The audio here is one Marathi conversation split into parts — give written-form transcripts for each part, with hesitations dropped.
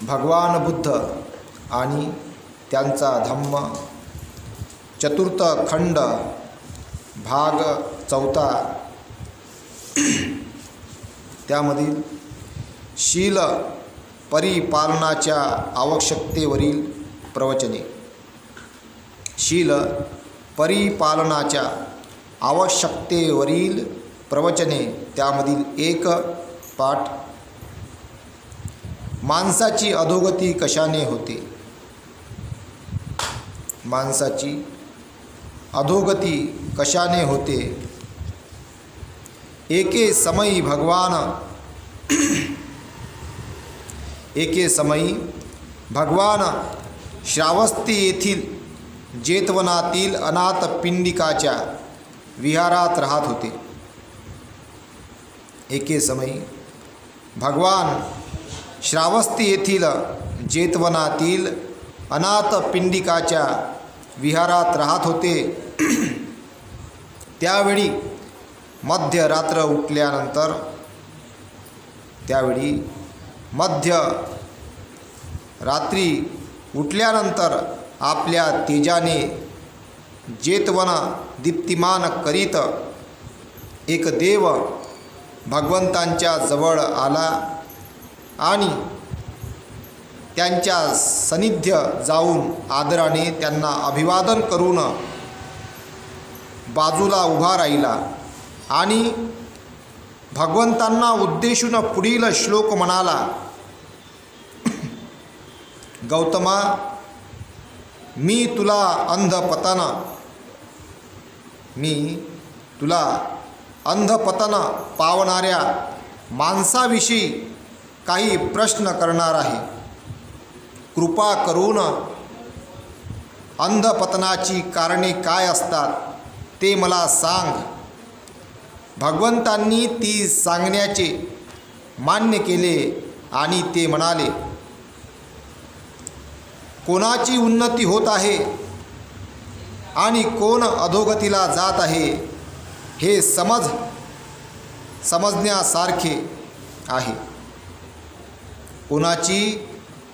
भगवान बुद्ध आणि त्यांचा धम्म, चतुर्थ खंड, भाग 4, त्यामधील शील परिपालनाच्या आवश्यकतेवरील प्रवचने. शील परिपालनाच्या आवश्यकतेवरील प्रवचने, त्यामधील 1 पाठ. माणसाची अधोगती कशाने होते? माणसाची अधोगती कशाने होते? एके समयी भगवान श्रावस्ती येथील जेतवनातील अनाथ पिंडिकाच्या विहारात राहत होते. एके समयी भगवान श्रावस्ती येथील जेतवनातील अनाथ पिंडिकाच्या विहारात राहत होते. त्यावेळी मध्यरात्र उठल्यानंतर आपल्या तेजाने जेतवन दीप्तिमान करीत एक देव भगवंतांच्या जवळ आला आणि त्यांच्या सान्निध्य जाऊन आदराने त्यांना अभिवादन करून बाजूला उभा राहिला आणि भगवंतांना उद्देशून पुढील श्लोक म्हणाला. गौतमा, मी तुला अंधपतन पावणाऱ्या माणसाविषयी काही प्रश्न करणार आहे. कृपा करून अंधपतनाची कारणे काय असतात ते मला सांग. भगवंतांनी ती सांगण्याचे मान्य केले आणि ते म्हणाले, कोणाची उन्नती होत आहे आणि कोण अधोगतीला जात आहे हे समजण्यासारखे आहे. कोणाची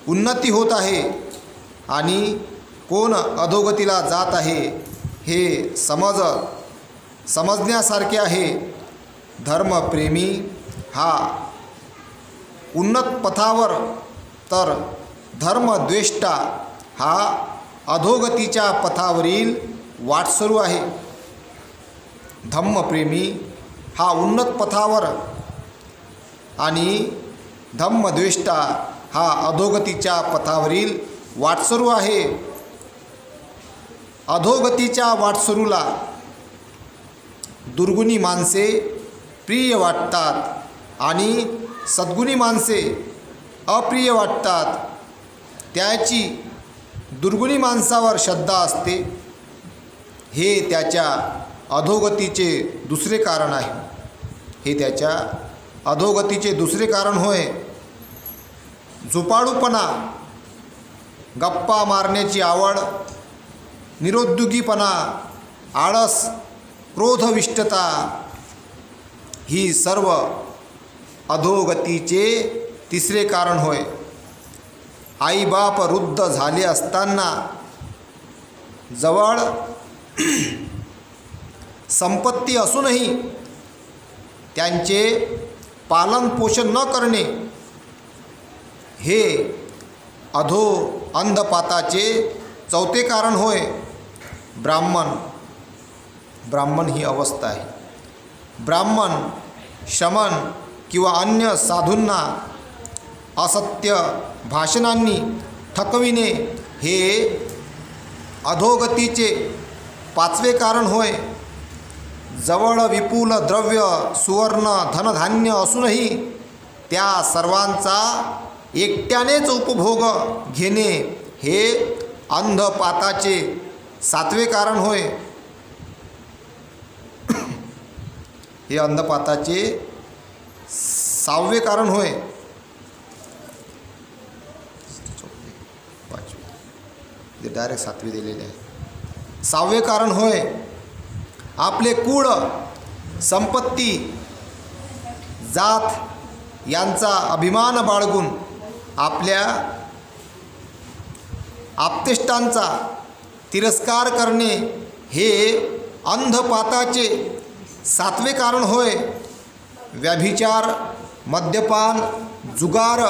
उन्नती होत आहे आणि कोण अधोगतीला जात आहे हे समजण्यासारखे आहे. धर्मप्रेमी हा उन्नत पथावर तर धर्मद्वेष्टा हा अधोगतीच्या पथावरील वाटसरू आहे. धम्मप्रेमी हा उन्नत पथावर आणि धम्मद्वेष्टा हा अधोगतीच्या पथावरील वाटसरू आहे. अधोगतीच्या वाटसरूला दुर्गुणी माणसे प्रिय वाटतात आणि सद्गुणी माणसे अप्रिय वाटतात. त्याची दुर्गुणी माणसावर श्रद्धा असते. हे त्याच्या अधोगतीचे दुसरे कारण होय. झुपाळूपणा, गप्पा मारण्याची आवड, निरुद्योगीपणा, आळस, क्रोधविष्टता ही सर्व अधोगतीचे तिसरे कारण होय. आईबाप वृद्ध झाले असताना जवळ संपत्ती असूनही त्यांचे पालनपोषण न करणे हे अंधपाताचे चौथे कारण होय. ब्राह्मण ही अवस्था आहे. ब्राह्मण श्रमण किंवा अन्य साधूंना असत्य भाषणांनी थकविणे हे अधोगतीचे पाचवे कारण होय. जवळ विपुल द्रव्य, सुवर्ण, धनधान्य असूनही त्या सर्वांचा एकट्यानेच उपभोग घेणे हे अंधपाताचे सातवे कारण होय. हे अंधपाताचे सहावे कारण होय. डायरेक्ट सातवे दिलेले आहे. सहावे कारण होय. आपले कुळ, संपत्ती, जात यांचा अभिमान बाळगून आपल्या आप्तेष्टांचा तिरस्कार करणे हे अंधपाताचे 7वे कारण होय. व्यभिचार, मद्यपान, जुगार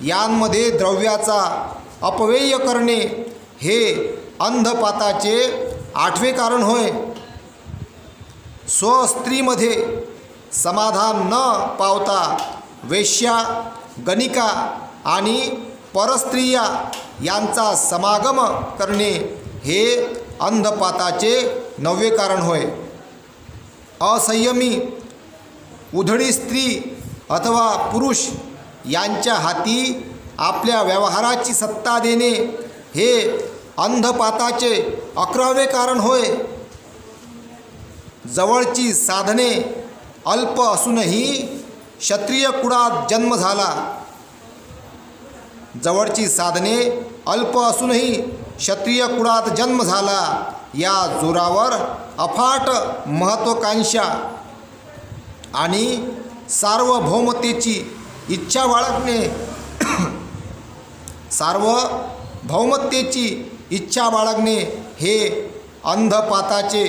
यांमध्ये द्रव्याचा अपव्यय करणे हे अंधपाताचे 8वे कारण होय. स्वस्त्रीमध्ये समाधान न पावता वेश्या, गणिका आणि परस्त्रिया यांचा समागम करणे हे अंधपाताचे 9वे कारण होय. असंयमी, उधळी स्त्री अथवा पुरुष यांच्या हाती आपल्या व्यवहाराची सत्ता देणे हे अंधपाताचे 11वे कारण होय. जवळची साधने अल्प असूनही क्षत्रिय कुळात जन्म झाला. जवळची साधने अल्प असूनही क्षत्रिय कुळात जन्म झाला या जोरावर अफाट महत्त्वाकांक्षा आणि सार्वभौमतेची इच्छा बाळगणे सार्वभौमतेची इच्छा बाळगणे हे अंधपाताचे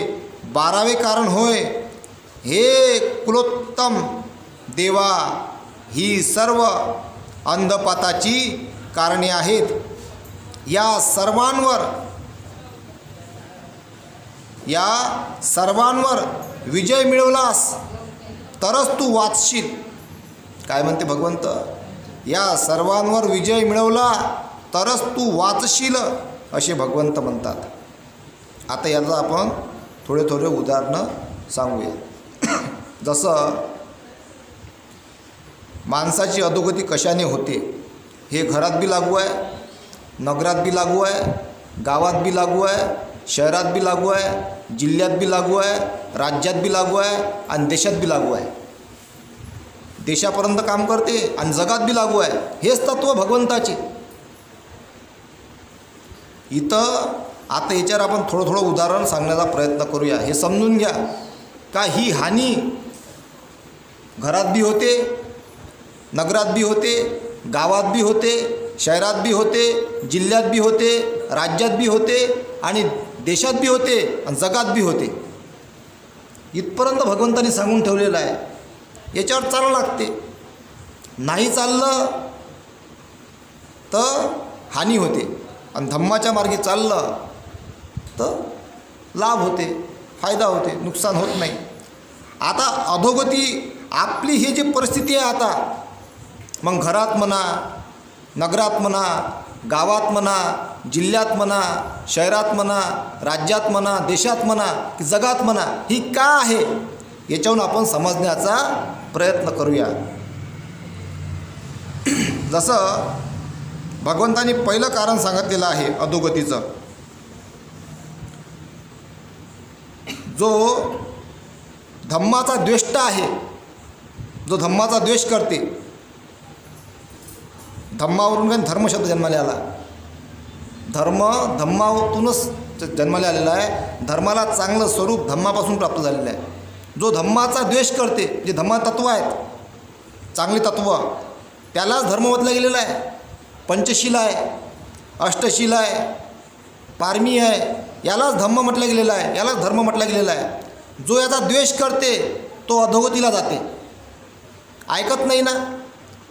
12वे कारण होय. हे कुलोत्तम देवा, ही सर्व अंधपाताची कारणे आहेत. या सर्वांवर विजय मिळवलास तरच तू वाचशील. काय म्हणते भगवंत? या सर्वांवर विजय मिळवला तरच तू वाचशील असे भगवंत म्हणतात. आता याचं आपण थोडे उदाहरणं सांगूया. जसं माणसाची अधोगती कशाने होते हे घरात बी लागू आहे, नगरात बी लागू आहे, गावात बी लागू आहे, शहरात बी लागू आहे, जिल्ह्यात बी लागू आहे, राज्यात बी लागू आहे आणि देशात बी लागू आहे. देशापर्यंत काम करते आणि जगात बी लागू आहे. हेच तत्व भगवंताचे. इथं आता याच्यावर आपण थोडं उदाहरण सांगण्याचा प्रयत्न करूया. हे समजून घ्या का ही हानी घरात बी होते, नगरात बी होते, गावात बी होते, शहरात बी होते, जिल्ह्यात बी होते, राज्यात बी होते आणि देशात बी होते आणि जगात बी होते. इथपर्यंत भगवंतांनी सांगून ठेवलेलं आहे. याच्यावर चालावं लागते. नाही चाललं तर हानी होते आणि धम्माच्या मार्गी चाललं तर लाभ होते, फायदा होते, नुकसान होत नाही. आता अधोगती आपली ही जी परिस्थिती आहे आता, मग घरात म्हणा, नगरात म्हणा, गावात म्हणा, जिल्ह्यात म्हणा, शहरात म्हणा, राज्यात म्हणा, देशात म्हणा की जगात म्हणा, ही का आहे याच्यावरून आपण समजण्याचा प्रयत्न करूया. जसं भगवंतांनी पहिलं कारण सांगितलेलं आहे अधोगतीचं. जो धम्माचा द्वेष्टा आहे, जो धम्माचा द्वेष करते, धम्मावरून काही धर्म शब्द जन्माला आला. धम्मातूनच जन्माला आलेला आहे. धर्माला चांगलं स्वरूप धम्मापासून प्राप्त झालेलं आहे. जो धम्माचा द्वेष करते, जे धम्मा तत्व आहेत, चांगली तत्व, त्यालाच धर्म म्हटलं गेलेला आहे. पंचशीला आहे, अष्टशीला आहे, पारमी आहे, यालाच धम्म म्हटलं गेलेलं आहे, यालाच धर्म म्हटलं गेलेला आहे. जो याचा द्वेष करते तो अधोगतीला जाते. ऐकत नाही ना.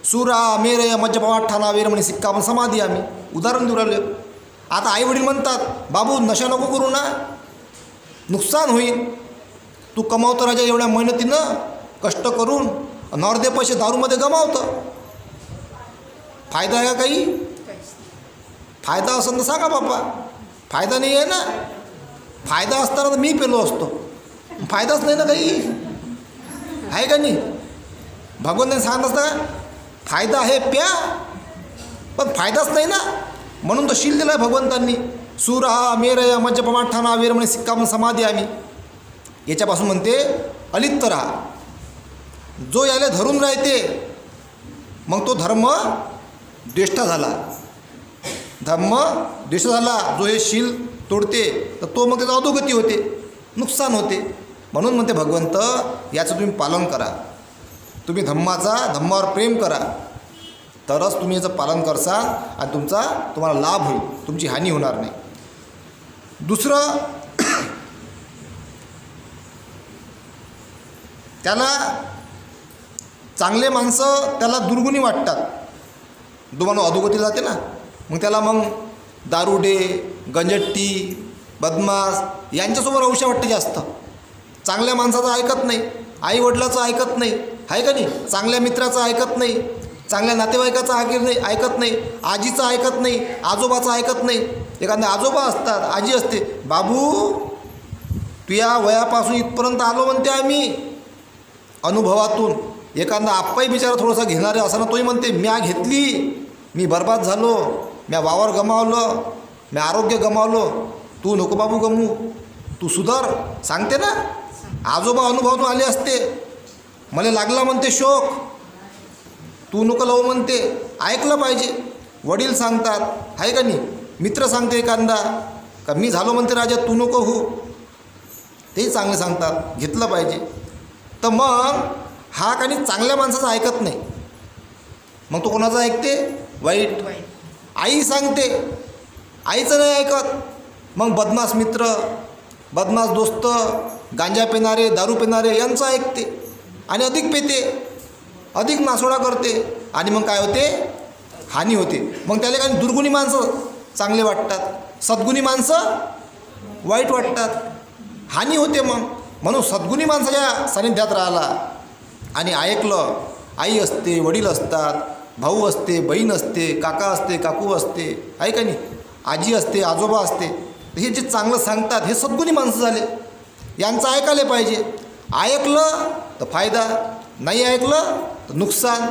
सुरा मेरय मज्जपमाठाना वीरमणी सिक्कापन समाधी. आम्ही उदाहरण देऊ राहिलो. आता आईवडील म्हणतात, बाबू नशा नको करू ना, नुकसान होईल. तू कमावतो राजा एवढ्या मेहनतीनं कष्ट करून, अर्धे पैसे दारूमध्ये गमावतं. फायदा आहे का काही? फायदा असेल तर सांगा बापा. फायदा नाही आहे ना. फायदा असताना तर मी पेलो असतो. फायदाच नाही ना काही, आहे का नाही? भगवंतांनी सांगत असतं फायदा आहे प्या, पण फायदाच नाही ना. म्हणून तो शील दिला आहे भगवंतांनी. सुरहा मेरय मज्जपमाठाना वीरमणी सिक्कापन समाधी. आम्ही याच्यापासून म्हणते अलिप्त राहा. जो याला धरून राहते मग तो धर्म द्वेष्टा झाला. धर्म द्वेष झाला. जो हे शील तोडते तर तो मग त्याचा अधोगती होते, नुकसान होते. म्हणून म्हणते भगवंत याचं तुम्ही पालन करा. तुम्ही धम्मावर प्रेम करा तरच तुम्ही याचं पालन करसाल आणि तुम्हाला लाभ होईल, तुमची हानी होणार नाही. दुसरं, त्याला चांगले माणसं त्याला दुर्गुणी वाटतात. माणूस अधोगतीला जाते ना, मग त्याला दारुडे, गंजट्टी, बदमाश यांच्यासोबत राहूशा वाटते जास्त. चांगल्या माणसाचं ऐकत नाही, आई वडिलाचं ऐकत नाही, आहे का नाही, चांगल्या मित्राचं ऐकत नाही, चांगल्या नातेवाईकाचं ऐकत नाही, आजीचं ऐकत नाही, आजोबाचं ऐकत नाही. एखादे आजोबा असतात, आजी असते, बाबू तू या वयापासून इथपर्यंत आलो म्हणते आम्ही अनुभवातून. एखादा आप्पाही बिचारा थोडंसं घेणारे असं तोही म्हणते म्या घेतली, मी बर्बाद झालो, म्या वावर गमावलं, म्या आरोग्य गमावलं, तू नको बाबू गमू, तू सुधार, सांगते ना. आजोबा अनुभवातून आले असते, मला लागला म्हणते शोक, तू नको लावू म्हणते, ऐकलं पाहिजे. वडील सांगतात, आहे का नाही, मित्र सांगते एखादा का मी झालो म्हणते राजा तू नको हो, तेही चांगले सांगतात, घेतलं पाहिजे. तर मग हा का नाही चांगल्या माणसाचं ऐकत नाही, मग तो कोणाचं ऐकते, वाईट. आई सांगते, आईचं नाही ऐकत, मग बदमाश मित्र, बदमाश दोस्त, गांजा पिणारे, दारू पिणारे यांचं ऐकते आणि अधिक पेते, अधिक नासोडा करते आणि मग काय होते, हानी होते. मग त्याला काही दुर्गुणी माणसं चांगले वाटतात, सद्गुणी माणसं वाईट वाटतात, हानी होते. म्हणून सद्गुणी माणसाच्या सानिध्यात राहिला आणि ऐकलं, आई असते, वडील असतात, भाऊ असते, बहीण असते, काका असते, काकू असते, आहे का नाही, आजी असते, आजोबा असते, हे जे चांगलं सांगतात हे सद्गुणी माणसं झाले, यांचं ऐकायला पाहिजे. ऐकलं तर फायदा, नाही ऐकलं तर नुकसान.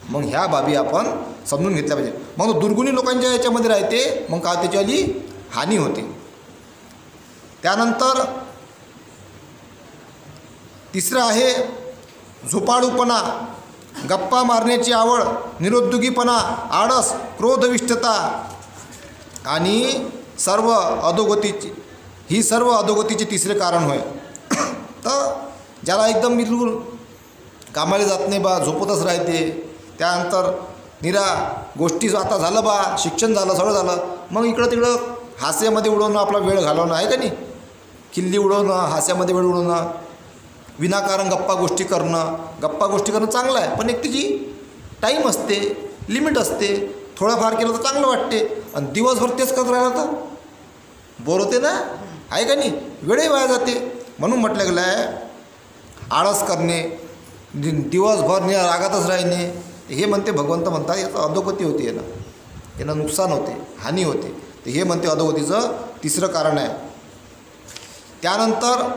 मग ह्या बाबी आपण समजून घेतल्या पाहिजे. मग दुर्गुणी लोकांच्या याच्यामध्ये राहते, मग का त्याच्यावाली हानी होते. त्यानंतर तिसरं आहे झोपाळूपणा, गप्पा मारण्याची आवड, निरुद्योगीपणा, आळस, क्रोधविष्टता आणि सर्व अधोगतीची, ही सर्व अधोगतीचे तिसरे कारण होय. तर ज्याला एकदम बिलकुल कामाला जात नाही बा, झोपतच राहते, त्यानंतर निरा गोष्टी आता झालं बा, शिक्षण झालं, सगळं झालं, मग इकडं तिकडं हास्यामध्ये उडवणं, आपला वेळ घालवणं, आहे का नाही, खिल्ली उडवणं, हास्यामध्ये वेळ उडवणं, विनाकारण गप्पा गोष्टी करणं चांगलं आहे, पण एक तिची टाईम असते, लिमिट असते. थोडंफार केलं तर चांगलं वाटते आणि दिवसभर तेच करत राहिलं तर बोर होते ना, आहे का नाही, वेळही वाया जाते. म्हणून म्हटलं गेलं आहे आळस करणे, दिवसभर रागातच राहणे, हे म्हणते भगवंत म्हणतात याचं अधोगती होते, यानं नुकसान होते, हानी होते. तर हे म्हणते अधोगतीचं तिसरं कारण आहे. त्यानंतर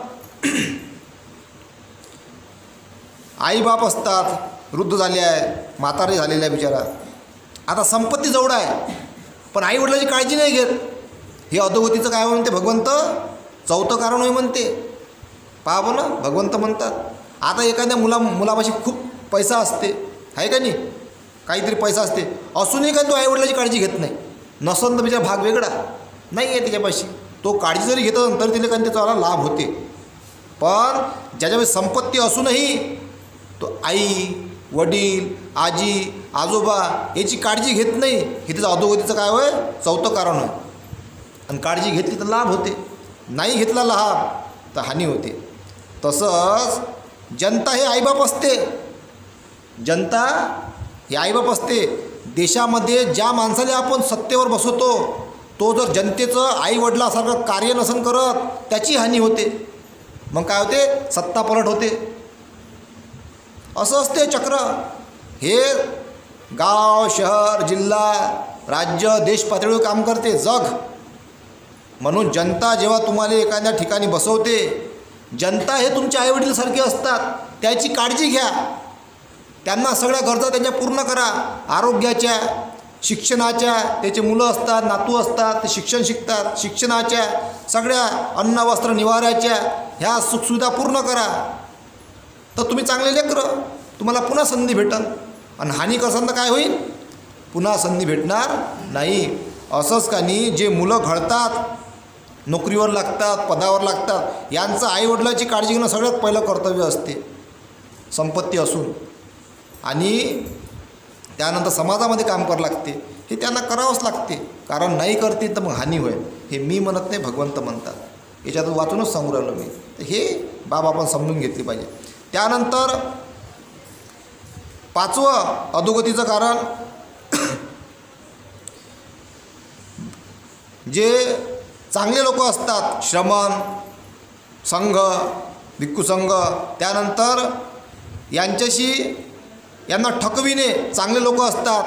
आईबाप असतात, वृद्ध झाले आहे, म्हातारे झालेले आहे बिचारा, आता संपत्ती जवळ आहे पण आईवडिलाची काळजी नाही घेत, हे अधोगतीचं काय म्हणते भगवंत, चौथं कारण होय म्हणते. पहा बघ ना, भगवंत म्हणतात आता एखाद्या मुलापाशी खूप पैसा असते, आहे का नाही, काहीतरी पैसा असते, असूनही काय तो आईवडिलाची काळजी घेत नाही, नसन तर बिचारा भाग वेगळा नाही आहे त्याच्यापाशी, तो काळजी जरी घेत तर तिला काही त्याचा लाभ होते. पण ज्याच्यामध्ये संपत्ती असूनही तो आई, वडील, आजी, आजोबा याची काळजी घेत नाही, हे त्याचं अधोगतीचं काय होय, चौथं कारण होय. आणि काळजी घेतली तर लाभ होते, नाही घेतला लाभ तर हानी होते. तसंच जनता हे आईबाप असते, जनता हे आईबाप असते. देशामध्ये ज्या माणसाला आपण सत्तेवर बसवतो तो जर जनतेचं आईवडिलासारखं कार्य नसन करत, त्याची हानी होते, मग काय होते, सत्ता पलट होते. असं असते चक्र. हे गाव, शहर, जिल्हा, राज्य, देश पातळीवर काम करते जग. म्हणून जनता जेव्हा तुम्हाला एखाद्या ठिकाणी बसवते, जनता हे तुमचे आईवडीलसारखे असतात, त्याची काळजी घ्या, त्यांना सगळ्या गरजा त्यांच्या पूर्ण करा, आरोग्याच्या, शिक्षणाच्या, त्याचे मुलं असतात, नातू असतात, ते शिक्षण शिकतात, शिक्षणाच्या, सगळ्या अन्न वस्त्र निवाऱ्याच्या ह्या सुखसुविधा पूर्ण करा, तर तुम्ही चांगले लेकरं, तुम्हाला पुन्हा संधी भेटल. आणि हानी करसान तर काय होईल, पुन्हा संधी भेटणार नाही. असंच का नाही, जे मुलं घडतात, नोकरीवर लागतात, पदावर लागतात, यांचं आईवडिलाची काळजी घेणं सगळ्यात पहिलं कर्तव्य असते, संपत्ती असून. आणि त्यानंतर समाजामध्ये काम करावं लागते, हे त्यांना करावंच लागते. कारण नाही करतील तर मग हानी होईल. हे मी म्हणत नाही, भगवंत म्हणतात. याच्यातून वाचूनच सांगू राहिलो मी. तर हे बाब आपण समजून घेतली पाहिजे. त्यानंतर 5वं अधोगतीचं कारण, जे चांगले लोक असतात, श्रमण संघ, भिक्खू संघ, त्यानंतर यांना ठकविणे. चांगले लोक असतात,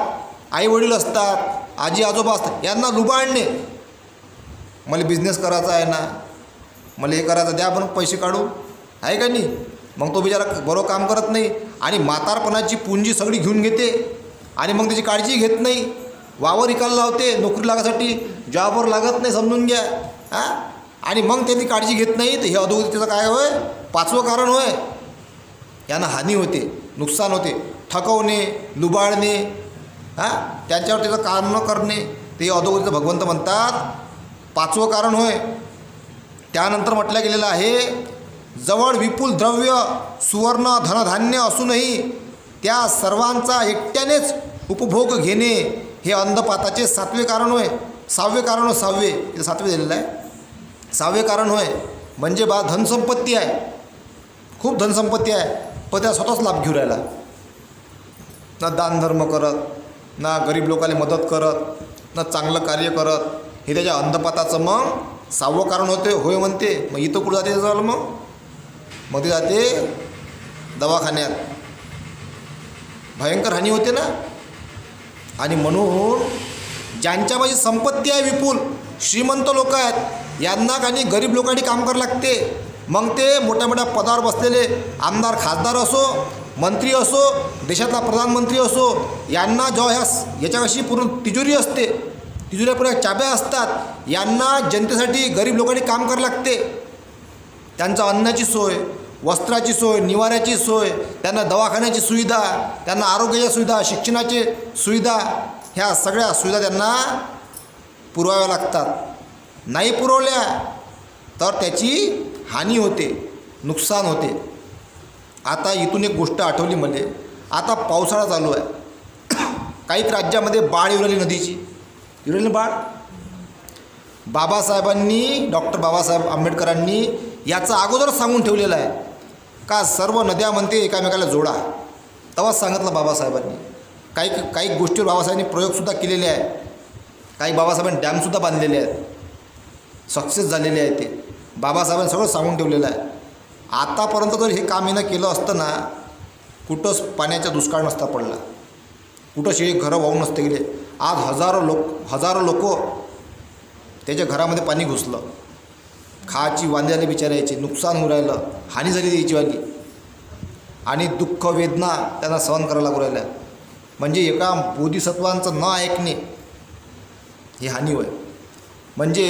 आईवडील असतात, आजी आजोबा असतात, यांना लुबाडणे. मला बिझनेस करायचा आहे ना, मला हे करायचं, द्या पण पैसे काढू, आहे का नाही. मग तो बिचारा बरोबर काम करत नाही आणि म्हातारपणाची पुंजी सगळी घेऊन घेते आणि मग त्याची काळजी घेत नाही. वावर विकायला लावते, नोकरी लागासाठी जॉबवर लागत नाही, समजून घ्या. आणि मग त्यांनी काळजी घेत नाही. तर हे अधोगतीचं काय होय, 5वं कारण होय. यांना हानी होते, नुकसान होते. ठकवणे, लुबाडणे, त्यांच्यावर त्याचं काम न करणे, ते अधोगतीचं भगवंत म्हणतात 5वं कारण होय. त्यानंतर म्हटलं गेलेलं आहे, जवळ विपुल द्रव्य, सुवर्ण, धनधान्य असूनही त्या सर्वांचा एकट्यानेच उपभोग घेणे, हे अंधपाताचे 7वे कारण होय. 6वे कारण होय, 6वे, इथं 7वे दिलेलं आहे. 6वे कारण होय. म्हणजे धनसंपत्ती आहे, खूप धनसंपत्ती आहे, पण त्या स्वतःच लाभ घेऊ राहिला. ना दानधर्म करत, ना गरीब लोकांना मदत करत, ना चांगलं कार्य करत. हे त्याच्या अंधपाताचं मग 6वं कारण होते होय म्हणते. मग इथं कुठं जाते झालं, मग ते जाते दवाखान्यात. भयंकर हानी होते ना. आणि म्हणून ज्यांच्यापाशी संपत्ती आहे, विपुल श्रीमंत लोक आहेत, यांना काही गरीब लोकांनी काम करावं लागते. मग ते मोठ्या मोठ्या पदावर बसलेले आमदार खासदार असो, मंत्री असो, देशातला प्रधानमंत्री असो, यांना जेव्हा याच्यापाशी पूर्ण तिजोरी असते, तिजोऱ्या पूर्ण चाब्या असतात, यांना जनतेसाठी गरीब लोकांनी काम करावं लागते. त्यांचं अन्नाची सोय, वस्त्राची सोय, निवाऱ्याची सोय, त्यांना दवाखान्याची सुविधा, त्यांना आरोग्याच्या सुविधा, शिक्षणाची सुविधा, ह्या सगळ्या सुविधा त्यांना पुरवाव्या लागतात. नाही पुरवल्या तर त्याची हानी होते, नुकसान होते. आता इथून एक गोष्ट आठवली मला. आता पावसाळा चालू आहे, काही राज्यामध्ये बाढ येऊ राहिली, नदीची येऊ राहिली बाढ. बाबासाहेबांनी, डॉक्टर बाबासाहेब आंबेडकरांनी याचं अगोदरच सांगून ठेवलेलं आहे का सर्व नद्या म्हणते एकामेकाला जोडा. तेव्हाच सांगितलं बाबासाहेबांनी. काही गोष्टीवर बाबासाहेबांनी प्रयोगसुद्धा केलेले आहे. काही बाबासाहेबांनी डॅमसुद्धा बांधलेले आहेत, सक्सेस झालेले आहे. ते बाबासाहेबांनी सगळं सांगून ठेवलेलं आहे. आतापर्यंत जर हे काम येणं केलं असतं ना, कुठंच पाण्याचा दुष्काळ नसता पडला, कुठंच हे घरं वाहून नसते गेले. आज हजारो लोक त्याच्या घरामध्ये पाणी घुसलं, खायची वांदे झाली बिचारायची, नुकसान होऊ राहिलं, हानी झाली त्याचीवाली, आणि दुःख वेदना त्यांना सहन करायला लागू राहिल्या. म्हणजे एका बोधिसत्वांचं न ऐकणे ही हानी होय. म्हणजे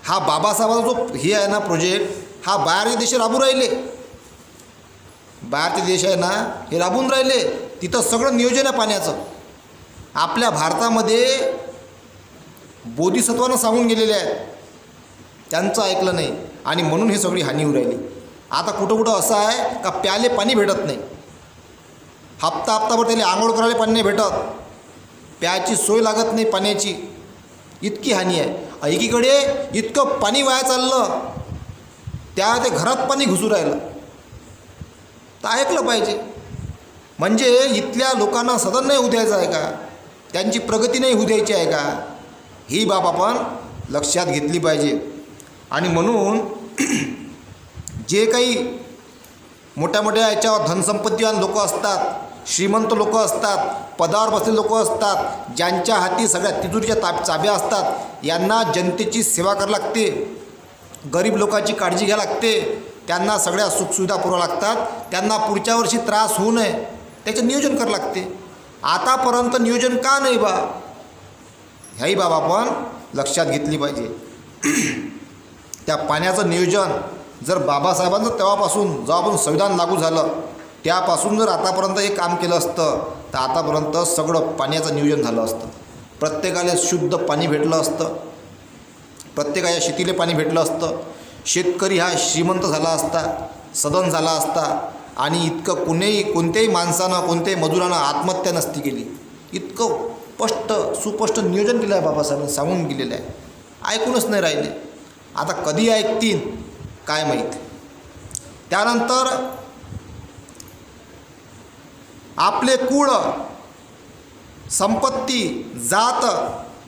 हा बाबासाहेबांचा जो हे आहे ना प्रोजेक्ट, हा बाहेरचे देश राबवून राहिले, बाहेरचे देश आहे ना हे राबवून राहिले. तिथं सगळं नियोजन आहे पाण्याचं. आपल्या भारतामध्ये बोधिसत्वानं सांगून गेलेले आहेत, त्यांचं ऐकलं नाही आणि म्हणून ही सगळी हानी होऊ राहिली. आता कुठं असं आहे का प्याले पाणी भेटत नाही, हप्ताभर त्याला आंघोळ करायला पाणी नाही भेटत, प्यायची सोय लागत नाही पाण्याची, इतकी हानी आहे. एकीकडे इतकं पाणी वाया चाललं, ते घरात पाणी घुसू राहिलं. तर ऐकलं पाहिजे. म्हणजे इथल्या लोकांना सदन नाही होऊ द्यायचं आहे का, त्यांची प्रगती नाही होऊ द्यायची आहे का, ही बाब आपण लक्षात घेतली पाहिजे. आणि म्हणून जे काही मोठ्या मोठ्या याच्यावर धनसंपत्तीवान लोक असतात, श्रीमंत लोक असतात, पदावर बसलेले लोक असतात, ज्यांच्या हाती सगळ्या तिजोरीच्या चाब्या असतात, यांना जनतेची सेवा करावी लागते, गरीब लोकांची काळजी घ्यावी लागते, त्यांना सगळ्या सुखसुविधा पुरवा लागतात, त्यांना पुढच्या वर्षी त्रास होऊ नये त्याचं नियोजन करावं लागते. आतापर्यंत नियोजन का नाही बा, ह्याही बाब आपण लक्षात घेतली पाहिजे. त्या पाण्याचं नियोजन जर बाबासाहेबांचं तेव्हापासून जेव्हापासून संविधान लागू झालं त्यापासून जर आतापर्यंत हे काम केलं असतं तर आतापर्यंत सगळं पाण्याचं नियोजन झालं असतं. प्रत्येकाला शुद्ध पाणी भेटलं असतं, प्रत्येकाच्या शेतीला पाणी भेटलं असतं, शेतकरी हा श्रीमंत झाला असता, सदन झाला असता. आणि इतकं कोणत्याही माणसानं कोणत्याही मजुरानं आत्महत्या नसती केली. इतकं सुस्पष्ट नियोजन केलं आहे बाबासाहेबांनी, सांगून गेलेलं आहे. ऐकूनच नाही राहिले. आता कधी ऐकतील काय माहीत. त्यानंतर आपले कुळ, संपत्ती, जात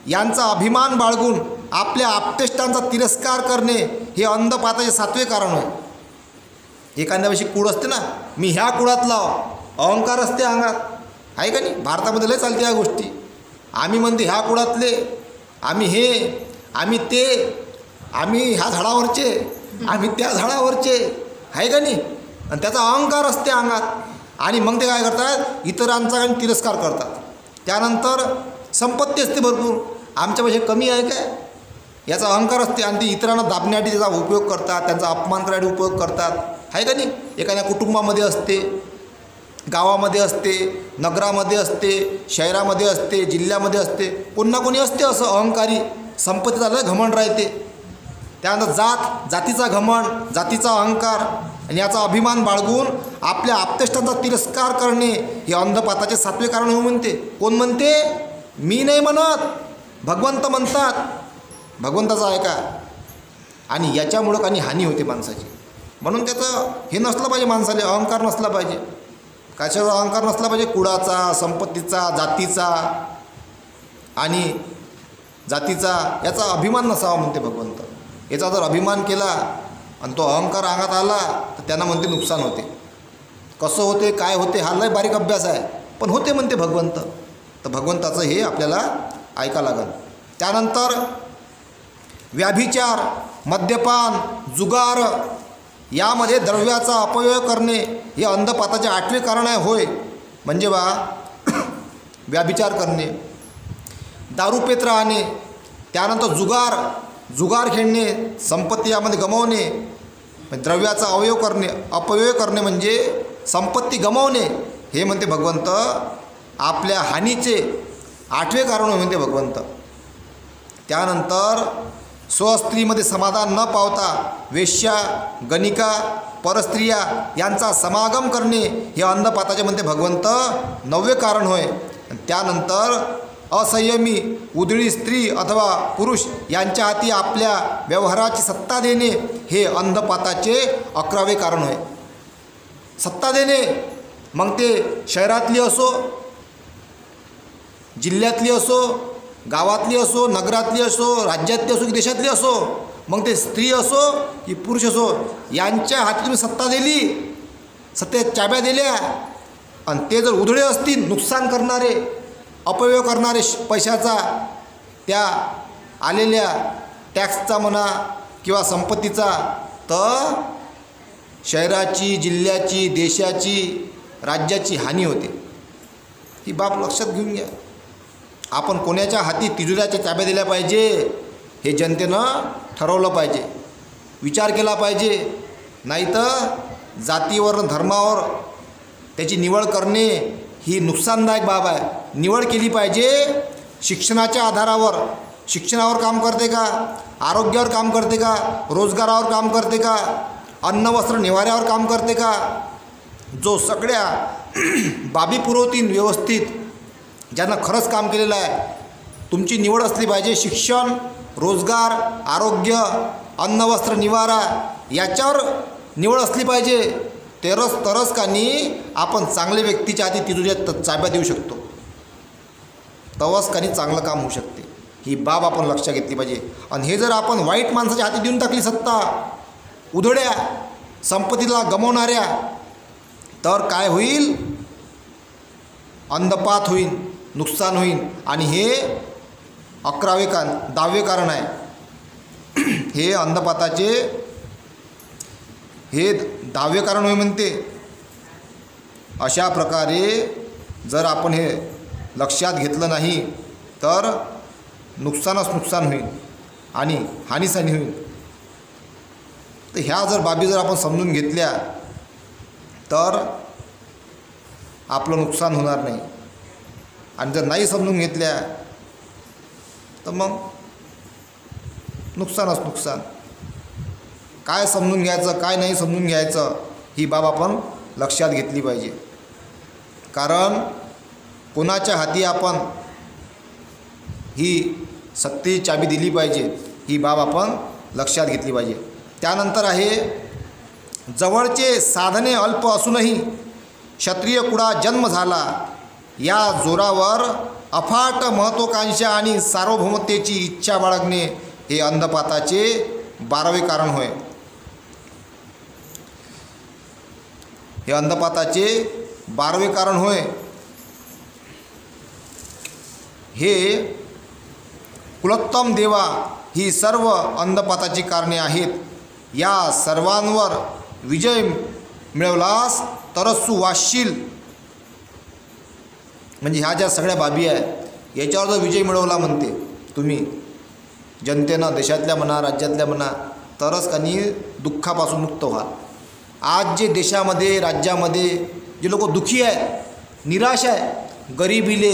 यांचा अभिमान बाळगून आपल्या आप्तेष्टांचा तिरस्कार करणे हे अंधपाताचे 7वे कारण होय. एखाद्याविषयी कुळ असते ना, मी ह्या कुळातला, अहंकार असते अंगात, आहे का नाही. भारतामध्ये लय चालते या गोष्टी. आम्ही म्हणते ह्या कुळातले, आम्ही हे, आम्ही ते, आम्ही ह्या झाडावरचे, आम्ही त्या झाडावरचे, आहे का नाही. आणि त्याचा अहंकार असते अंगात. आणि मग ते काय करतात, इतरांचा काही तिरस्कार करतात. त्यानंतर संपत्ती असते भरपूर, आमच्यापेक्षा कमी आहे काय, याचा अहंकार असते. आणि ते इतरांना दाबण्यासाठी त्याचा उपयोग करतात, त्यांचा अपमान करायसाठी उपयोग करतात, आहे का नाही. एखाद्या कुटुंबामध्ये असते, गावामध्ये असते, नगरामध्ये असते, शहरामध्ये असते, जिल्ह्यामध्ये असते, कोण ना कोणी असते असं अहंकारी. संपत्तीचा लय घमंड राहते. त्यानंतर जातीचा घमंड, जातीचा अहंकार आणि याचा अभिमान बाळगून आपल्या आप्तेष्टांचा तिरस्कार करणे हे अंधपाताचे 7वे कारण होऊन म्हणते. कोण म्हणते? मी नाही म्हणत, भगवंत म्हणतात. भगवंताचा ऐका. आणि याच्यामुळं काही हानी होते माणसाची. म्हणून त्याचं हे नसलं पाहिजे, माणसाला अहंकार नसला पाहिजे. कशाचा अहंकार नसला पाहिजे? कुळाचा, संपत्तीचा, जातीचा आणि जातीचा याचा अभिमान नसावा म्हणते भगवंत. याचा जर अभिमान केला आणि तो अहंकार अंगात आला तर त्यांना म्हणते नुकसान होते. कसं होते, काय होते, हा लय बारीक अभ्यास आहे, पण होते म्हणते भगवंत. तर भगवंताचं हे आपल्याला ऐका लागेल. त्यानंतर व्याभिचार, मद्यपान, जुगार यामध्ये द्रव्याचा अपव्यय करणे हे अंधपाताचे 8वे कारण आहे होय. म्हणजे व्याभिचार करणे, दारू पेत राहणे, त्यानंतर जुगार खेळणे, संपत्ती यामध्ये गमावणे, द्रव्याचा अपव्यय करणे म्हणजे संपत्ती गमावणे हे म्हणते भगवंत आपल्या हानीचे 8वे कारण म्हणते भगवंत. त्यानंतर स्वस्त्रीमध्ये समाधान न पावता वेश्या, गणिका, परस्त्रिया यांचा समागम करणे हे अंधपाताचे म्हणते भगवंत 9वे कारण होय. त्यानंतर असंयमी, उधळी स्त्री अथवा पुरुष यांच्या हाती आपल्या व्यवहाराची सत्ता देणे हे अंधपाताचे 11वे कारण होय. सत्ता देणे, मग ते शहरातली असो, जिल्ह्यातली असो, गावातली असो, नगरातली असो, राज्यातली असो की देशातली असो, मग ते स्त्री असो की पुरुष असो, यांच्या हाती तुम्ही सत्ता दिली, सत्तेच्या चाब्या दिल्या आणि ते जर उधळे असतील, नुकसान करणारे, अपव्यय करणारे पैशाचा, त्या आलेल्या टॅक्सचा म्हणा किंवा संपत्तीचा, तर शहराची, जिल्ह्याची, देशाची, राज्याची हानी होते. ही बाब लक्षात घेऊन घ्या. आपण कोणाच्या हाती तिजोऱ्याच्या चाब्या दिल्या पाहिजे हे जनतेनं ठरवलं पाहिजे, विचार केला पाहिजे. नाहीतर जातीवर, धर्मावर त्याची निवड करणे ही नुकसानदायक बाब आहे. निवड केली पाहिजे शिक्षणाच्या आधारावर. शिक्षणावर काम करते का, आरोग्यावर काम करते का, रोजगारावर काम करते का, अन्न वस्त्र निवाऱ्यावर काम करते का, जो सगळ्या बाबी पुरवतील व्यवस्थित, ज्यांना खरंच काम केलेलं आहे. तुमची निवड असली पाहिजे शिक्षण, रोजगार, आरोग्य, अन्न वस्त्र निवारा याच्यावर निवड असली पाहिजे. तरच कानी आपण चांगल्या व्यक्तीच्या हाती तिजोऱ्यात चाब्या देऊ शकतो. तवच कानी चांगलं काम होऊ शकते. ही बाब आपण लक्षात घेतली पाहिजे. आणि हे जर आपण वाईट माणसाच्या हाती देऊन टाकली सत्ता, उधळ्या, संपत्तीला गमावणाऱ्या, तर काय होईल? अंधपात होईल, नुकसान होईल. आणि हे 10वे कारण आहे. हे अंधपाताचे हे 10वे कारण होय म्हणते. अशा प्रकारे जर आपण हे लक्षात घेतलं नाही तर नुकसानच नुकसान होईल आणि हानीच हानी होईल. तर ह्या जर बाबी जर आपण समजून घेतल्या तर आपलं नुकसान होणार नाही. आणि जर नाही समजून घेतल्या तर मग नुकसानच नुकसान. काय समजून घ्यायचं, काय नाही समजून घ्यायचं, ही बाब आपण लक्षात घेतली पाहिजे. कारण कोणाच्या हाती आपण ही सत्तेची चाबी दिली पाहिजे ही बाब आपण लक्षात घेतली पाहिजे. त्यानंतर आहे जवळचे साधने अल्प असूनही क्षत्रिय कुळात जन्म झाला या जोरावर अफाट महत्त्वाकांक्षा आणि सार्वभौमतेची इच्छा बाळगणे हे अंधपाताचे 12वे कारण होय. हे अंधपाताचे 12वे कारण होय. हे कुलोत्तम देवा ही सर्व अंधपाताची कारणे आहेत. या सर्वांवर विजय मिळवलास तरच तू वाचशील. म्हणजे ह्या ज्या सगळ्या बाबी आहेत याच्यावर जर विजय मिळवला म्हणते तुम्ही जनतेनं, देशातल्या म्हणा राज्यातल्या म्हणा, तरच काही दुःखापासून मुक्त व्हाल. आज जे देशामध्ये राज्यामध्ये जे लोक दुःखी आहेत, निराश आहे, गरिबीले,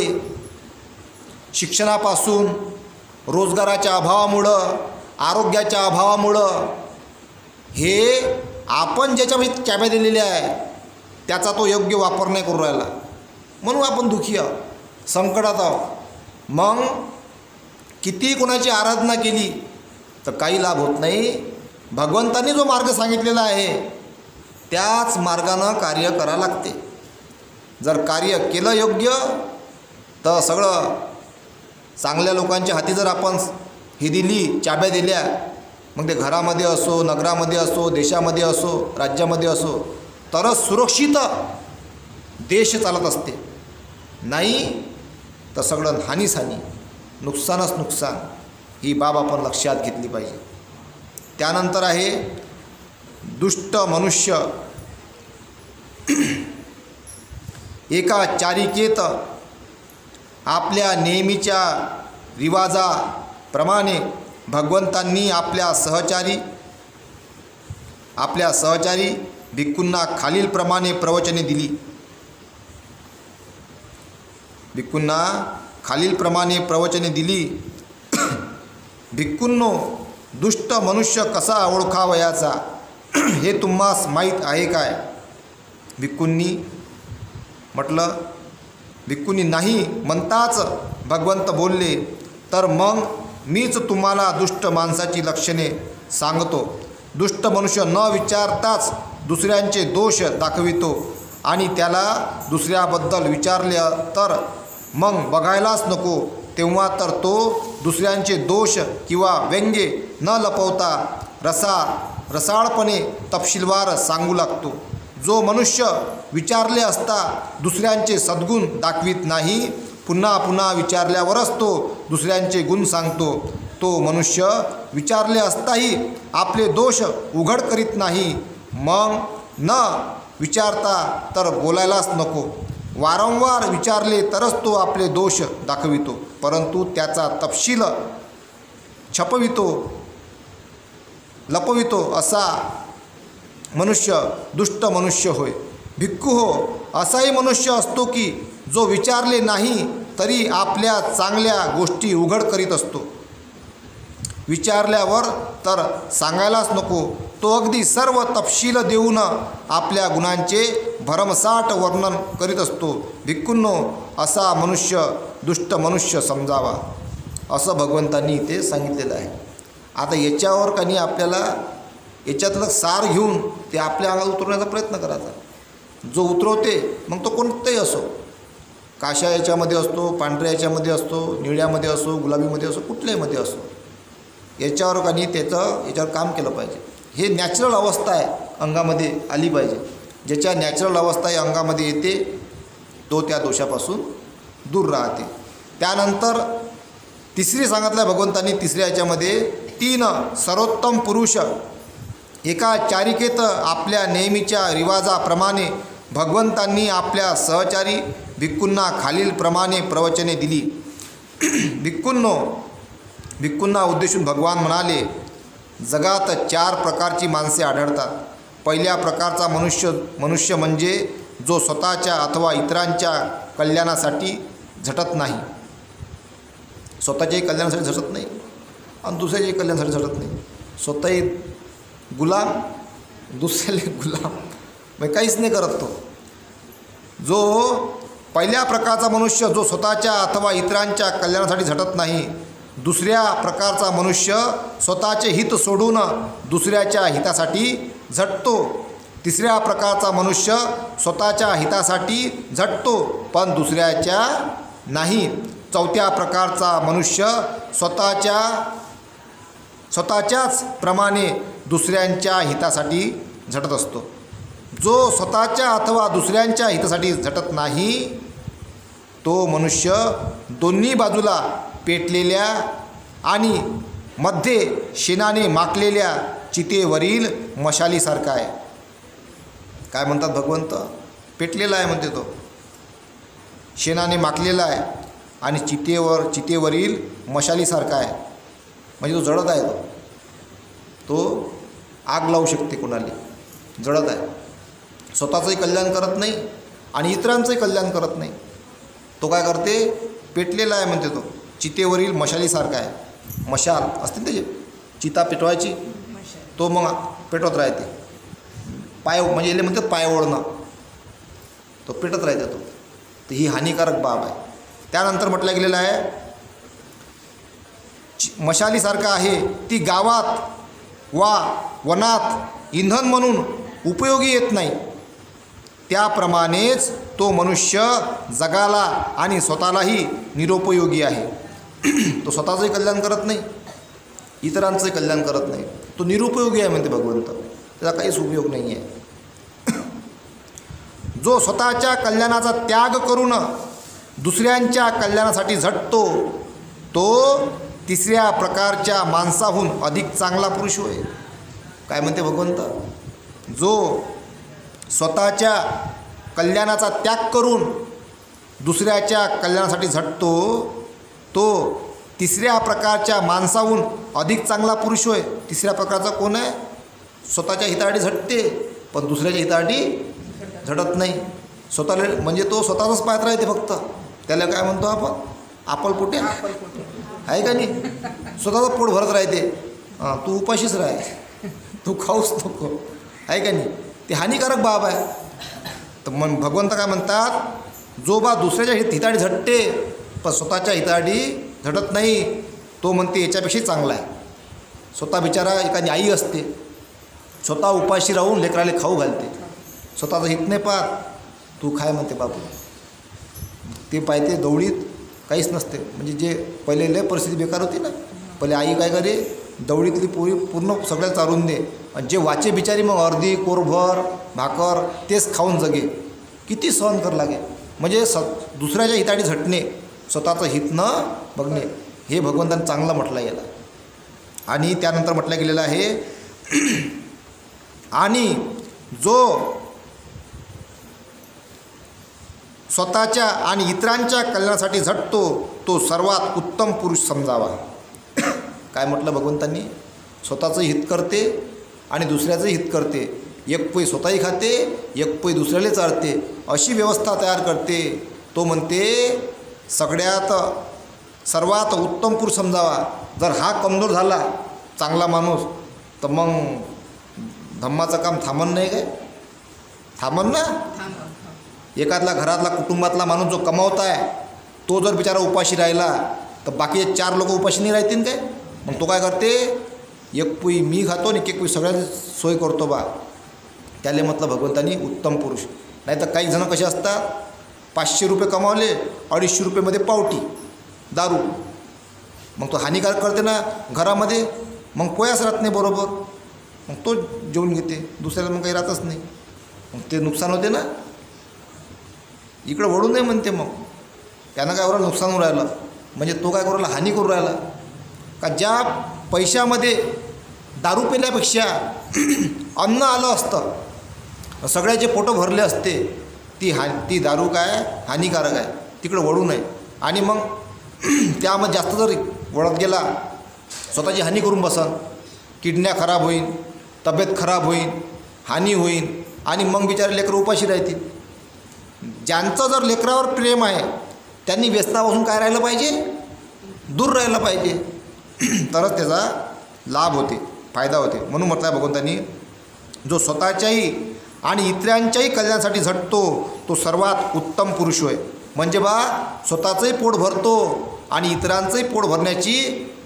शिक्षणापासून, रोजगाराच्या अभावामुळं, आरोग्याच्या अभावामुळं, हे आपण ज्याच्यामध्ये चाब्या दिलेल्या आहे त्याचा तो योग्य वापर नाही करू राहिला म्हणून आपण दुःखी आहोत, संकटात आहोत. मग किती कोणाची आराधना केली तर काही लाभ होत नाही. भगवंतांनी जो मार्ग सांगितलेला आहे त्याच मार्गानं कार्य करावं लागते. जर कार्य केलं योग्य तर सगळं चांगल्या लोकांच्या हाती जर आपण ही दिली, चाब्या दिल्या, मग ते घरामध्ये असो, नगरामध्ये असो, देशामध्ये असो, राज्यामध्ये असो, तरच सुरक्षित देश चालत असते. नाही तर सगळं हानीच हानी, नुकसानच नुकसान. ही बाब आपण लक्षात घेतली पाहिजे. त्यानंतर आहे दुष्ट मनुष्य एका चारिकेत आपल्या नेहमीच्या रिवाजाप्रमाणे भगवंतांनी आपल्या सहचारी भिक्खूंना खालीलप्रमाणे प्रवचने दिली. भिक्खूंनो, दुष्ट मनुष्य कसा ओळखावयाचा हे तुम्हास माहीत आहे काय? भिक्खूंनी म्हटलं. भिक्खूंनी नाही म्हणताच भगवंत बोलले, तर मग मीच तुम्हाला दुष्ट माणसाची लक्षणे सांगतो. दुष्ट मनुष्य न विचारताच दुसऱ्यांचे दोष दाखवितो आणि त्याला दुसऱ्याबद्दल विचारले तर मग बघायलाच नको, तेव्हा तर तो दुसऱ्यांचे दोष किंवा व्यंग्ये न लपवता रसाळपणे तपशीलवार सांगू लागतो. जो मनुष्य विचारले असता दुसऱ्यांचे सद्गुण दाखवित नाही, पुन्हा पुन्हा विचारल्यावरच तो दुसऱ्यांचे गुण सांगतो, तो मनुष्य विचारले असताही आपले दोष उघड करीत नाही. मग न विचारता तर बोलायलाच नको. वारंवार विचारले तरच तो आपले दोष दाखवितो, परंतु त्याचा तपशील लपवितो असा मनुष्य दुष्ट मनुष्य होय. भिक्खू हो, असाही मनुष्य असतो की जो विचारले नाही तरी आपल्या चांगल्या गोष्टी उघड करीत असतो. विचारल्यावर तर सांगायलाच नको, तो अगदी सर्व तपशील देऊन आपल्या गुणांचे भरमसाठ वर्णन करीत असतो. भिक्खूंनो, असा मनुष्य दुष्ट मनुष्य समजावा, असं भगवंतांनी इथे सांगितलेलं आहे. आता याच्यावर काही आपल्याला याच्यातलं सार घेऊन ते आपल्या अंगात उतरवण्याचा प्रयत्न करायचा. जो उतरवते मग तो कोणताही असो, काशा याच्यामध्ये असतो, पांढऱ्या याच्यामध्ये असतो, निळ्यामध्ये असो, गुलाबीमध्ये असो, कुठल्याहीमध्ये असो, याच्यावर काही याच्यावर काम केलं पाहिजे. हे नॅचरल अवस्था आहे, अंगामध्ये आली पाहिजे. ज्याच्या नॅचरल अवस्था आहे अंगामध्ये येते तो त्या दोषापासून दूर राहते. त्यानंतर तिसरी सांगितलं भगवंतांनी तिसऱ्या याच्यामध्ये 3 सर्वोत्तम पुरुष एका चारिकेत आपल्या नेहमीच्या रिवाजाप्रमाणे भगवंतांनी आपल्या सहचारी भिक्खूंना खालीलप्रमाणे प्रवचने दिली. भिक्खूंना उद्देशून भगवान म्हणाले, जगात 4 प्रकारची माणसे आढळतात. पहिल्या प्रकारचा मनुष्य म्हणजे जो स्वतःच्या अथवा इतरांच्या कल्याणासाठी झटत नाही, स्वतःच्याही कल्याणासाठी झटत नाही आणि दुसऱ्याच्याही कल्याणासाठी झटत नाही. स्वतःही गुलाम, दुसऱ्याला गुलाम, मग काहीच नाही करत तो. जो पहिल्या प्रकारचा मनुष्य जो स्वतःच्या अथवा इतरांच्या कल्याणासाठी झटत नाही. दुसऱ्या प्रकारचा मनुष्य स्वतःचे हित सोडून दुसऱ्याच्या हितासाठी झटतो. तिसऱ्या प्रकारचा मनुष्य स्वतःच्या हितासाठी झटतो पण दुसऱ्याच्या नाही. चौथ्या प्रकारचा मनुष्य स्वतःच्याच प्रमाणे दुसऱ्यांच्या हितासाठी झटत असतो. जो स्वतःच्या अथवा दुसऱ्यांच्या हितासाठी झटत नाही तो मनुष्य दोन्ही बाजूला पेटलेल्या आणि मध्ये शेणाने माखलेल्या चितेवरील मशालीसारखा आहे. काय म्हणतात भगवंत? पेटलेला आहे म्हणते तो, शेणाने माखलेला आहे आणि चितेवरील मशालीसारखा आहे. म्हणजे तो जळत आहे. तो आग लावू शकते कोणाला, जळत आहे. स्वतःचंही कल्याण करत नाही आणि इतरांचंही कल्याण करत नाही. तो काय करते? पेटलेला आहे म्हणते तो, चितेवरील मशालीसारखा आहे. मशाल असते त्याची, चिता पेटवायची, तो मग पेटवत राहते. पाय म्हणजे याला म्हणतात पाय ओढणं, तो पेटत राहते तो. तर ही हानिकारक बाब आहे. त्यानंतर म्हटलं गेलेलं आहे मशालीसारखा आहे, ती गावात वा वनात इंधन म्हणून उपयोगी येत नाही. त्याप्रमाणेच तो मनुष्य जगाला आणि स्वतःलाही निरुपयोगी आहे. तो स्वतःचंही कल्याण करत नाही, इतरांचंही कल्याण करत नाही. तो निरुपयोगी आहे म्हणते भगवंत, त्याचा काहीच उपयोग नाही आहे. जो स्वतःच्या कल्याणाचा त्याग करून दुसऱ्यांच्या कल्याणासाठी झटतो तो तिसऱ्या प्रकारच्या माणसाहून अधिक चांगला पुरुष होय. काय म्हणते भगवंत? जो स्वतःच्या कल्याणाचा त्याग करून दुसऱ्याच्या कल्याणासाठी झटतो तो तिसऱ्या प्रकारच्या माणसाहून अधिक चांगला पुरुष होय. तिसऱ्या प्रकारचा कोण आहे? स्वतःच्या हितासाठी झटते पण दुसऱ्याच्या हितासाठी झटत नाही. स्वतःला म्हणजे तो स्वतःचाच पाहत राहते फक्त. त्याला काय म्हणतो आपण? आपलपोटे आहे का नाही? स्वतःचं पोट भरत राहते. तू उपाशीच राह, तू खाऊच नको, आहे का नाही? ते हानिकारक बाब आहे. तर मग भगवंत काय म्हणतात? जो बा दुसऱ्याच्या हितासाठी झटते पण स्वतःच्या हितासाठी झटत नाही तो म्हणते याच्यापेक्षाही चांगला आहे. स्वतः बिचारा एखादी आई असते, स्वतः उपाशी राहून लेकराला खाऊ घालते, स्वतःचं हित नाही पाहत, तू खाय म्हणते बापू. ते पाहते दवडीत काहीच नसते. म्हणजे जे पहिले लय परिस्थिती बेकार होती ना, पहिले आई काय करे, दवडीतली पोरी पूर्ण सगळ्याला चालून दे आणि जे वाचे बिचारी मग अर्धी कोरभर भाकर तेच खाऊन जगे. किती सहन कर लागे. म्हणजे दुसऱ्याच्या हितासाठी झटणे, स्वतःचं हित न बघणे, हे भगवंतांनी चांगलं म्हटलं याला. आणि त्यानंतर म्हटलं गेलेलं आहे आणि जो स्वतःच्या आणि इतरांच्या कल्याणासाठी झटतो तो सर्वात उत्तम पुरुष समजावा. काय म्हटलं भगवंतांनी? स्वतःचं हित करते आणि दुसऱ्याचं हित करते. एक पै स्वतःही खाते, एक पै दुसऱ्याला चालते, अशी व्यवस्था तयार करते. तो म्हणते सर्वात उत्तम पुरुष समजावा. जर हा कमजोर झाला चांगला माणूस तर मग धम्माचं काम थांबन नाही काय? थांबन ना. एखादला घरातला कुटुंबातला माणूस जो कमावता आहे तो जर बिचारा उपाशी राहिला तर बाकीचे 4 लोक उपाशी नाही राहतील काय? मग तो काय करते? एक पोई मी खातो आणि एक पोई सगळ्यांची सोय करतो बा. त्याला म्हटलं भगवंतांनी उत्तम पुरुष. नाही तर काही जण कसे असतात, 500 रुपये कमावले, 250 रुपयेमध्ये पावटी दारू. मग तो हानिकारक करते ना घरामध्ये. मग पोयाच राहत नाही बरोबर, मग तो जेवून घेते, दुसऱ्याला मग काही राहतच नाही. मग ते नुकसान होते ना. इकडं वळू नये म्हणते. मग त्यानं काय करू नुकसान होऊन राहिलं, म्हणजे तो काय करू राहिला? हानी करू राहिला. का ज्या पैशामध्ये दारू पिल्यापेक्षा अन्न आलं असतं, सगळ्याचे पोटं भरले असते, ती दारू काय हानिकारक आहे, तिकडं वळू नये. आणि मग त्यामध्ये जास्त जर वळत गेला स्वतःची हानी करून बसन, किडन्या खराब होईल, तब्येत खराब होईल, हानी होईल आणि मग बिचारे लेकरं उपाशी राहतील. ज्यांचं जर लेकरावर प्रेम आहे त्यांनी व्यसनापासून काय राहिलं पाहिजे? दूर राहिलं पाहिजे. तरच त्याचा लाभ होते, फायदा होते. म्हणून म्हटलं भगवंतांनी जो स्वतःच्याही आणि इतरांच्याही कल्याणासाठी झटतो तो सर्वात उत्तम पुरुष होय. म्हणजे बा स्वतःचंही पोट भरतो आणि इतरांचंही पोट भरण्याची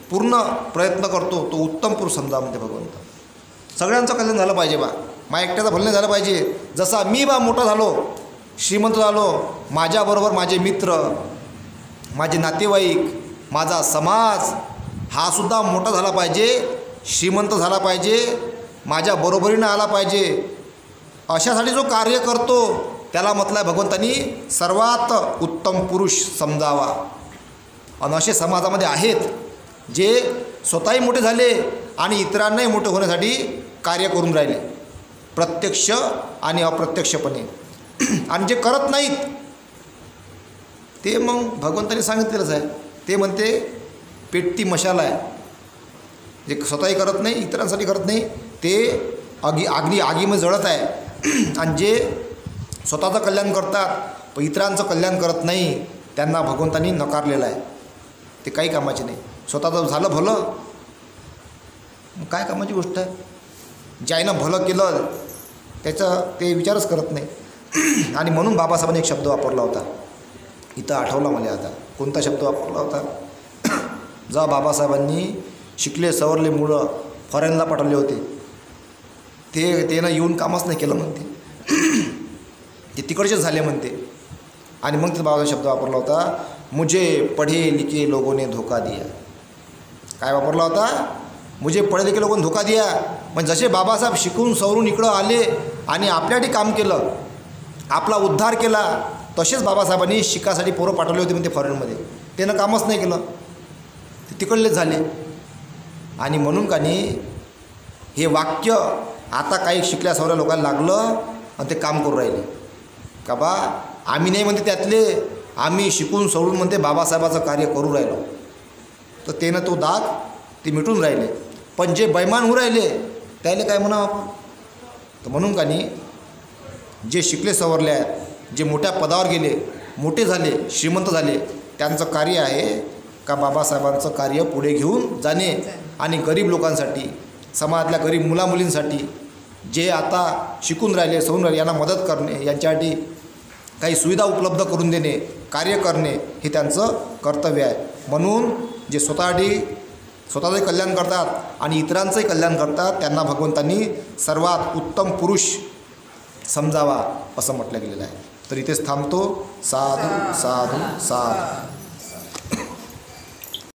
पूर्ण प्रयत्न करतो तो उत्तम पुरुष समजा म्हणजे भगवंत. सगळ्यांचं कल्याण झालं पाहिजे बा, माझ्या एकट्याचं भलं नाही झालं पाहिजे. जसा मी बा मोठा झालो, श्रीमंत झालो, माझ्याबरोबर माझे मित्र, माझे नातेवाईक, माझा समाज हा सुद्धा मोठा झाला पाहिजे, श्रीमंत झाला पाहिजे, माझ्या बरोबरीनं आला पाहिजे. अशासाठी जो कार्य करतो त्याला म्हटलं आहे भगवंतांनी सर्वात उत्तम पुरुष समजावा. आणि असे समाजामध्ये आहेत जे स्वतःही मोठे झाले आणि इतरांनाही मोठे होण्यासाठी कार्य करून राहिले प्रत्यक्ष आणि अप्रत्यक्षपणे. आणि जे करत नाहीत ते मग भगवंतांनी सांगितलेलंच आहे, ते म्हणते पेटती मशाल आहे. जे स्वतःही करत नाही, इतरांसाठी करत नाही, ते आगीमध्ये जळत आहे. आणि जे स्वतःचं कल्याण करतात पण इतरांचं कल्याण करत नाही त्यांना भगवंतांनी नकारलेलं आहे. ते काही कामाचे नाही. स्वतःचं झालं भलं मग काय कामाची गोष्ट आहे. ज्यानं भलं केलं त्याचं ते विचारच करत नाही. आणि म्हणून बाबासाहेबांनी एक शब्द वापरला होता, इथं आठवला मला आता. कोणता शब्द वापरला होता? जेव्हा बाबासाहेबांनी शिकले सवरले मुलं फॉरेनला पाठवले होते, त्यानं येऊन कामच नाही केलं म्हणते, ते तिकडचेच झाले म्हणते. आणि मग ते बाबाचा शब्द वापरला होता, मुझे पढे लिखे लोगों ने धोका दिया. काय वापरला होता? मुझे पढे लिखे लोगों ने धोका दिया. म्हणजे जसे बाबासाहेब शिकून सवरून इकडं आले आणि आपल्यासाठी काम केलं, आपला उद्धार केला, तसेच बाबासाहेबांनी शिकासाठी पोरं पाठवले होते म्हणते फॉरेनमध्ये, त्यानं कामच नाही केलं, ते तिकडलेच झाले. आणि म्हणून का नाही हे वाक्य आता काही शिकल्या सवऱ्या लोकांना लागलं आणि ते काम करून राहिले का बा आम्ही नाही म्हणते त्यातले, आम्ही शिकून सवरून म्हणते बाबासाहेबाचं कार्य करू राहिलो. तर त्यानं तो दाग ते मिटून राहिले. पण जे बैमान होऊ राहिले त्याला काय म्हणावं आपण? तर म्हणून का नाही जे शिकले सवरले आहेत, जे मोठ्या पदावर गेले, मोठे झाले, श्रीमंत झाले, त्यांचं कार्य आहे का बाबासाहेबांचं कार्य पुढे घेऊन जाणे आणि गरीब लोकांसाठी, समाजातल्या गरीब मुलामुलींसाठी, जे आता शिकून राहिले सवरून राहिले यांना मदत करणे, यांच्यासाठी काही सुविधा उपलब्ध करून देणे, कार्य करणे हे त्यांचं कर्तव्य आहे. म्हणून जे स्वतःचे कल्याण करतात आणि इतरांचंही कल्याण करतात त्यांना भगवंतांनी सर्वात उत्तम पुरुष समजावा असं म्हटलं गेलेलं आहे. तर इथेच थांबतो. साधू साधू साधू.